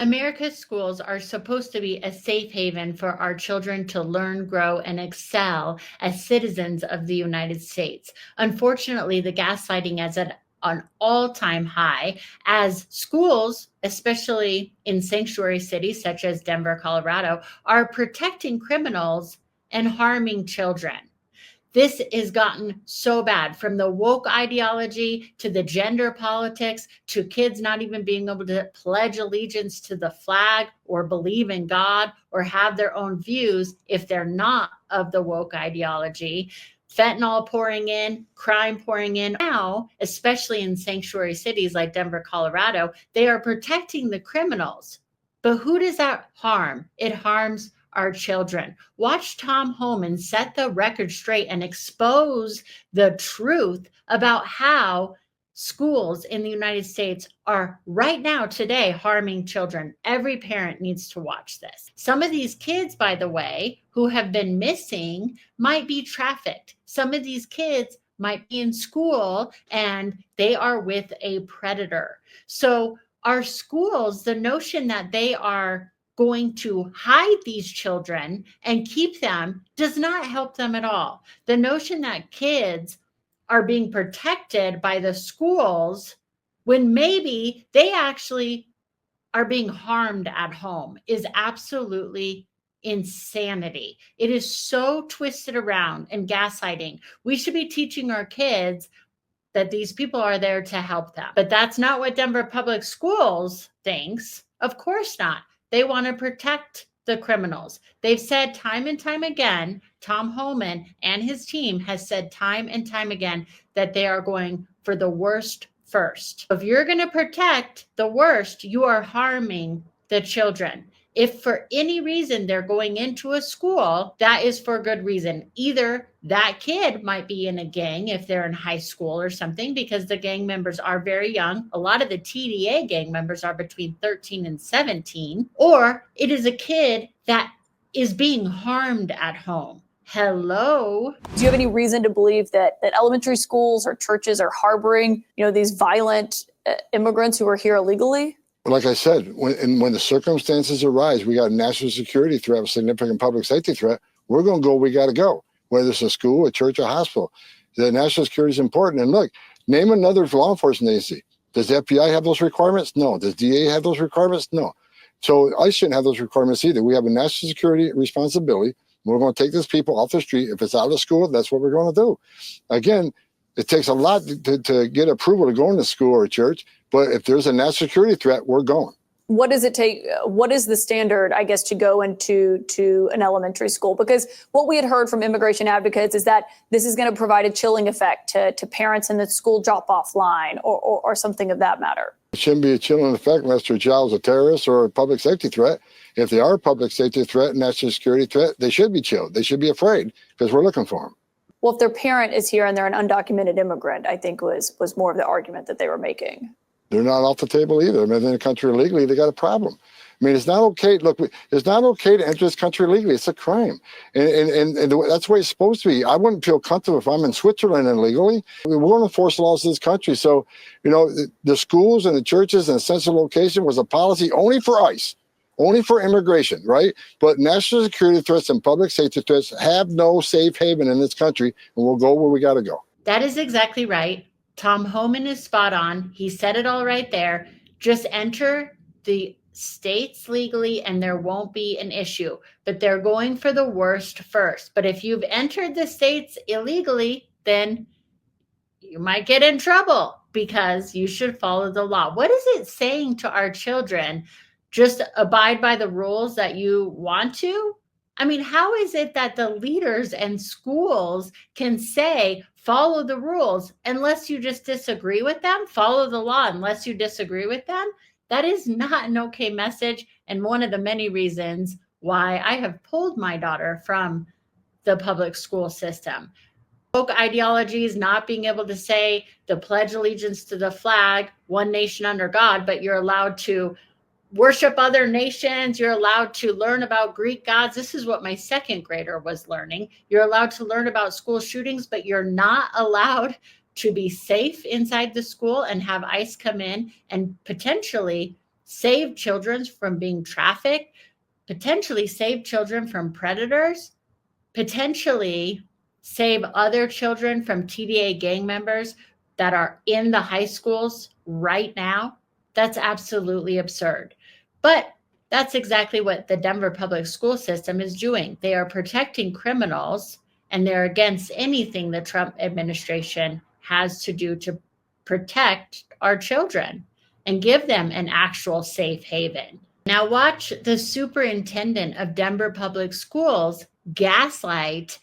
America's schools are supposed to be a safe haven for our children to learn, grow, and excel as citizens of the United States. Unfortunately, the gaslighting is at an all-time high as schools, especially in sanctuary cities such as Denver, Colorado, are protecting criminals and harming children. This has gotten so bad, from the woke ideology to the gender politics to kids not even being able to pledge allegiance to the flag or believe in God or have their own views if they're not of the woke ideology. Fentanyl pouring in, crime pouring in. Now, especially in sanctuary cities like Denver, Colorado, they are protecting the criminals. But who does that harm? It harms our children. Watch Tom Homan set the record straight and expose the truth about how schools in the United States are right now today harming children. Every parent needs to watch this. Some of these kids, by the way, who have been missing might be trafficked. Some of these kids might be in school and they are with a predator. So our schools, the notion that they are going to hide these children and keep them does not help them at all. The notion that kids are being protected by the schools when maybe they actually are being harmed at home is absolutely insanity. It is so twisted around and gaslighting. We should be teaching our kids that these people are there to help them. But that's not what Denver Public Schools thinks. Of course not. They want to protect the criminals. They've said time and time again, Tom Homan and his team has said time and time again that they are going for the worst first. If you're going to protect the worst, you are harming the children. If for any reason they're going into a school, that is for good reason. Either that kid might be in a gang if they're in high school or something, because the gang members are very young. A lot of the TDA gang members are between 13 and 17, or it is a kid that is being harmed at home. Hello. Do you have any reason to believe that elementary schools or churches are harboring, these violent immigrants who are here illegally? Like I said, when the circumstances arise, we got a national security threat, a significant public safety threat, we're going to go, we got to go, whether it's a school, a church, a hospital. The national security is important. And look, name another law enforcement agency. Does the FBI have those requirements? No. Does DA have those requirements? No. So I shouldn't have those requirements either. We have a national security responsibility. We're going to take these people off the street. If it's out of school, that's what we're going to do. Again, it takes a lot to get approval to go into school or church. But if there's a national security threat, we're going. What does it take? What is the standard, I guess, to go into an elementary school? Because what we had heard from immigration advocates is that this is going to provide a chilling effect to parents in the school drop-off line or something of that matter. It shouldn't be a chilling effect unless their child's a terrorist or a public safety threat. If they are a public safety threat, national security threat, they should be chilled. They should be afraid because we're looking for them. Well, if their parent is here and they're an undocumented immigrant, I think was more of the argument that they were making. They're not off the table either. I mean, they're in the country illegally, they got a problem. I mean, it's not okay. Look, it's not okay to enter this country illegally. It's a crime. And that's the way it's supposed to be. I wouldn't feel comfortable if I'm in Switzerland illegally. We won't enforce laws in this country. So, the schools and the churches and the central location was a policy only for ICE, only for immigration, right? But national security threats and public safety threats have no safe haven in this country, and we'll go where we got to go. That is exactly right. Tom Homan is spot on. He said it all right there. Just enter the states legally and there won't be an issue. But they're going for the worst first. But if you've entered the states illegally, then you might get in trouble because you should follow the law. What is it saying to our children? Just abide by the rules that you want to? I mean, how is it that the leaders and schools can say, follow the rules unless you just disagree with them? Follow the law unless you disagree with them? That is not an okay message. And one of the many reasons why I have pulled my daughter from the public school system. Woke ideologies, not being able to say the pledge allegiance to the flag, one nation under God, but you're allowed to worship other nations. You're allowed to learn about Greek gods. This is what my second grader was learning. You're allowed to learn about school shootings, but you're not allowed to be safe inside the school and have ICE come in and potentially save children from being trafficked, potentially save children from predators, potentially save other children from TDA gang members that are in the high schools right now. That's absolutely absurd. But that's exactly what the Denver public school system is doing. They are protecting criminals, and they're against anything the Trump administration has to do to protect our children and give them an actual safe haven. Now watch the superintendent of Denver Public Schools gaslight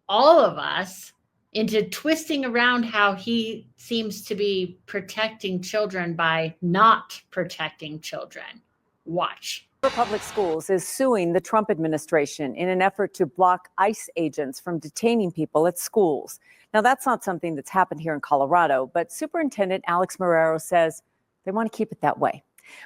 all of us into twisting around how he seems to be protecting children by not protecting children. Watch. Public Schools is suing the Trump administration in an effort to block ICE agents from detaining people at schools. Now, that's not something that's happened here in Colorado, but Superintendent Alex Marrero says they want to keep it that way.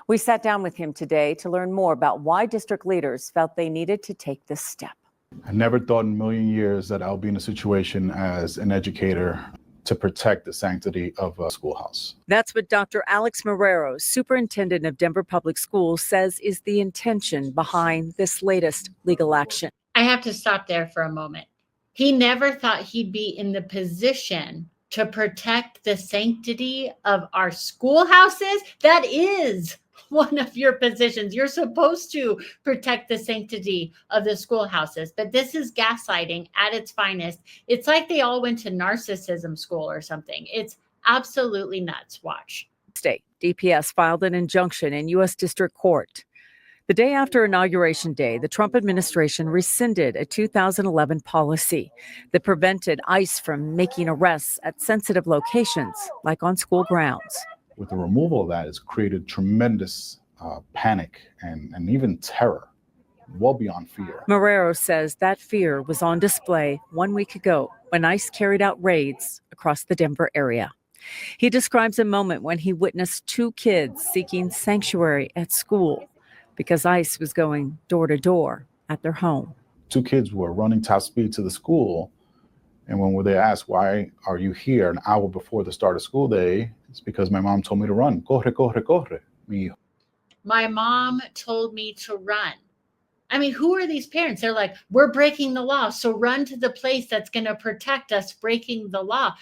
We sat down with him today to learn more about why district leaders felt they needed to take this step. I never thought in a million years that I'll be in a situation as an educator to protect the sanctity of a schoolhouse. That's what Dr. Alex Marrero, superintendent of Denver Public Schools, says is the intention behind this latest legal action. I have to stop there for a moment. He never thought he'd be in the position to protect the sanctity of our schoolhouses. That is one of your positions. You're supposed to protect the sanctity of the schoolhouses, but this is gaslighting at its finest. It's like they all went to narcissism school or something. It's absolutely nuts. Watch. State DPS filed an injunction in U.S. District Court. The day after Inauguration Day, the Trump administration rescinded a 2011 policy that prevented ICE from making arrests at sensitive locations, like on school grounds. With the removal of that, it's created tremendous panic and even terror, well beyond fear. Marrero says that fear was on display 1 week ago when ICE carried out raids across the Denver area. He describes a moment when he witnessed 2 kids seeking sanctuary at school because ICE was going door to door at their home. 2 kids were running top speed to the school, and when they asked, "Why are you here an hour before the start of school day?" It's because my mom told me to run. Corre, corre, corre. My mom told me to run. I mean, who are these parents? They're like, we're breaking the law, so run to the place that's going to protect us breaking the law.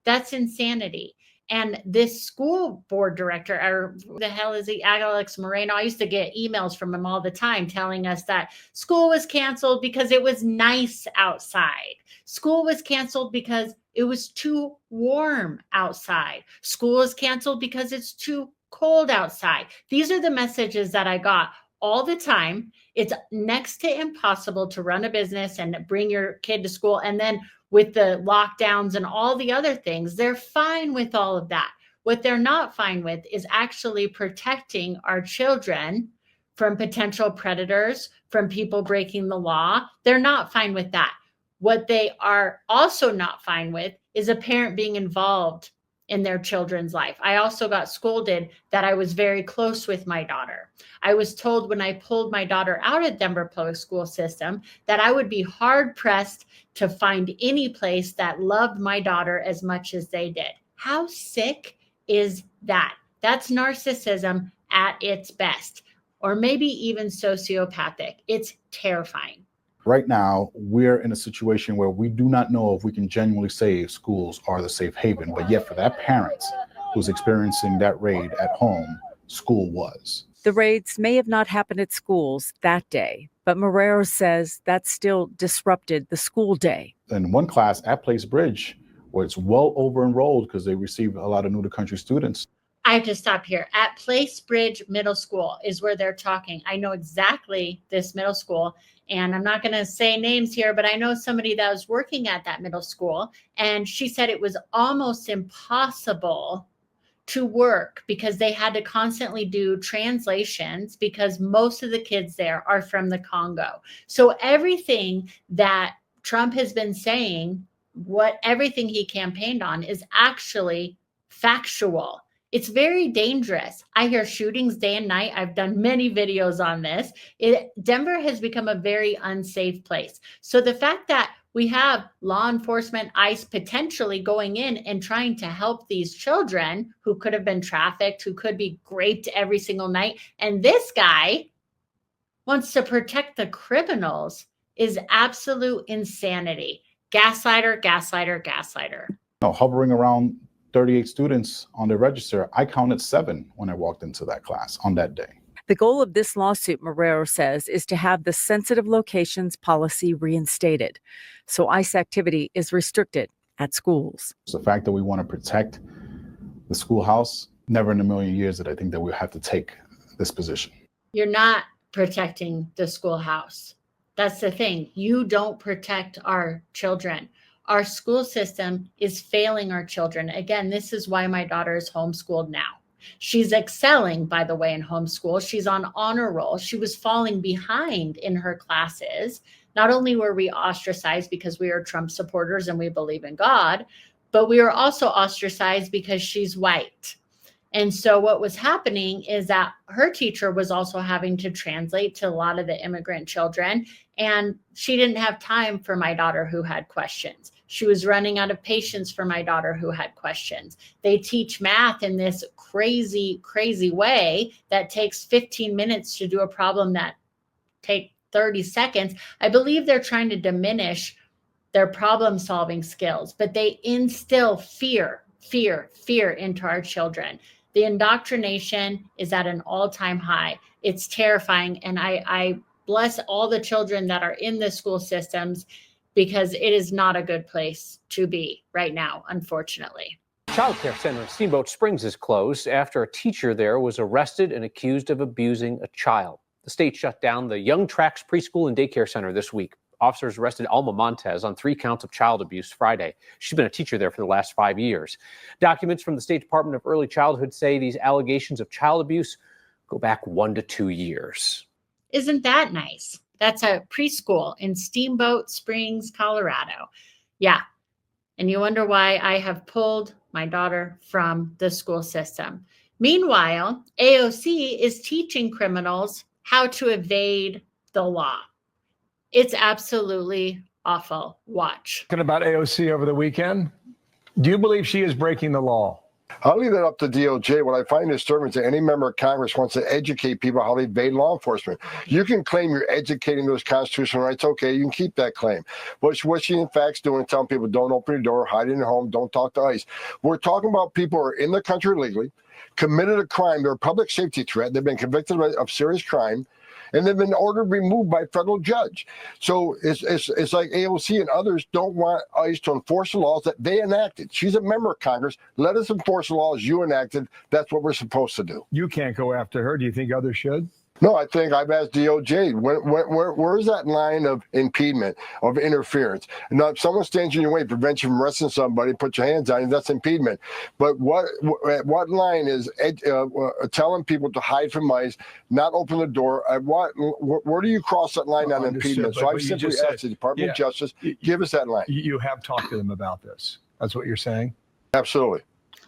That's insanity. And this school board director, or who the hell is he, Alex Moreno? I used to get emails from him all the time telling us that school was canceled because it was nice outside. School was canceled because it was too warm outside. School is canceled because it's too cold outside. These are the messages that I got all the time. It's next to impossible to run a business and bring your kid to school. And then with the lockdowns and all the other things, they're fine with all of that. What they're not fine with is actually protecting our children from potential predators, from people breaking the law. They're not fine with that. What they are also not fine with is a parent being involved in their children's life. I also got scolded that I was very close with my daughter. I was told when I pulled my daughter out of Denver public school system that I would be hard pressed to find any place that loved my daughter as much as they did. How sick is that? That's narcissism at its best, or maybe even sociopathic. It's terrifying. Right now, we're in a situation where we do not know if we can genuinely say schools are the safe haven, but yet for that parent who's experiencing that raid at home, school was. The raids may have not happened at schools that day, but Marrero says that still disrupted the school day. In one class at Place Bridge, where it's well over enrolled because they receive a lot of new to country students. I have to stop here. At Place Bridge Middle School is where they're talking. I know exactly this middle school, and I'm not going to say names here, but I know somebody that was working at that middle school, and she said it was almost impossible to work because they had to constantly do translations because most of the kids there are from the Congo. So everything that Trump has been saying, everything he campaigned on is actually factual. It's very dangerous. I hear shootings day and night. I've done many videos on this. Denver has become a very unsafe place. So the fact that We have law enforcement, ICE potentially going in and trying to help these children who could have been trafficked, who could be raped every single night. And this guy wants to protect the criminals. Is absolute insanity. Gaslighter, gaslighter, gaslighter. Hovering around 38 students on the register, I counted 7 when I walked into that class on that day. The goal of this lawsuit, Marrero says, is to have the sensitive locations policy reinstated, so ICE activity is restricted at schools. The fact that we want to protect the schoolhouse, never in a million years did I think that we have to take this position. You're not protecting the schoolhouse. That's the thing. You don't protect our children. Our school system is failing our children. Again, this is why my daughter is homeschooled now. She's excelling, by the way, in homeschool. She's on honor roll. She was falling behind in her classes. Not only were we ostracized because we are Trump supporters and we believe in God, but we were also ostracized because she's white. And so what was happening is that her teacher was also having to translate to a lot of the immigrant children, and she didn't have time for my daughter who had questions. She was running out of patience for my daughter who had questions. They teach math in this crazy, crazy way that takes 15 minutes to do a problem that take 30 seconds. I believe they're trying to diminish their problem-solving skills, but they instill fear into our children. The indoctrination is at an all-time high. It's terrifying. And I bless all the children that are in the school systems, because it is not a good place to be right now, unfortunately. Child care center in Steamboat Springs is closed after a teacher there was arrested and accused of abusing a child. The state shut down the Young Tracks preschool and daycare center this week. Officers arrested Alma Montez on 3 counts of child abuse Friday. She's been a teacher there for the last 5 years. Documents from the State Department of Early Childhood say these allegations of child abuse go back 1 to 2 years. Isn't that nice? That's a preschool in Steamboat Springs, Colorado. Yeah. And you wonder why I have pulled my daughter from the school system. Meanwhile, AOC is teaching criminals how to evade the law. It's absolutely awful. Watch. Talking about AOC over the weekend. Do you believe she is breaking the law? I'll leave that up to DOJ. What I find disturbing is that any member of Congress wants to educate people how to evade law enforcement. You can claim you're educating those constitutional rights. Okay, you can keep that claim. What she in fact is doing, telling people don't open your door, hide in your home, don't talk to ICE. We're talking about people who are in the country illegally, committed a crime, they're a public safety threat, they've been convicted of serious crime, and they've been ordered removed by a federal judge. So it's like AOC and others don't want ICE to enforce the laws that they enacted. She's a member of Congress. Let us enforce the laws you enacted. That's what we're supposed to do. You can't go after her. Do you think others should? No, I think I've asked DOJ, where's that line of impediment, of interference? Now, if someone stands in your way, prevents you from arresting somebody, put your hands on you, that's impediment. But what line is telling people to hide from ICE, not open the door? Where do you cross that line on impediment? So I simply asked the Department of Justice, give us that line. You have talked to them about this. That's what you're saying? Absolutely.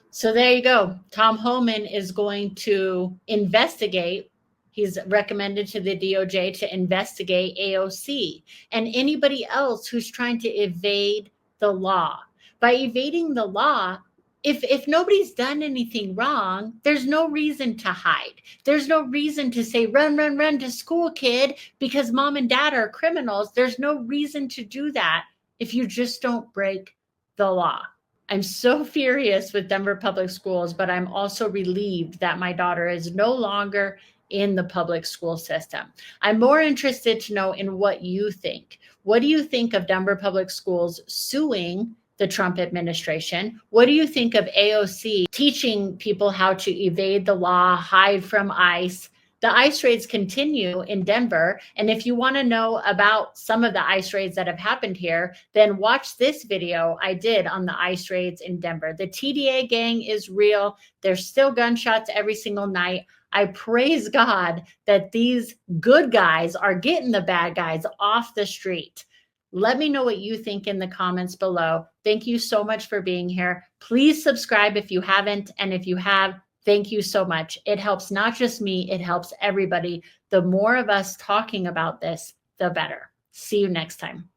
So there you go. Tom Homan is going to investigate. He's recommended to the DOJ to investigate AOC and anybody else who's trying to evade the law. By evading the law, if nobody's done anything wrong, there's no reason to hide. There's no reason to say, run to school, kid, because mom and dad are criminals. There's no reason to do that if you just don't break the law. I'm so furious with Denver Public Schools, but I'm also relieved that my daughter is no longer in the public school system. I'm more interested to know in what you think. What do you think of Denver Public Schools suing the Trump administration? What do you think of AOC teaching people how to evade the law, hide from ICE? The ICE raids continue in Denver. And if you want to know about some of the ICE raids that have happened here, then watch this video I did on the ICE raids in Denver. The TDA gang is real. There's still gunshots every single night. I praise God that these good guys are getting the bad guys off the street. Let me know what you think in the comments below. Thank you so much for being here. Please subscribe if you haven't. And if you have, thank you so much. It helps not just me, it helps everybody. The more of us talking about this, the better. See you next time.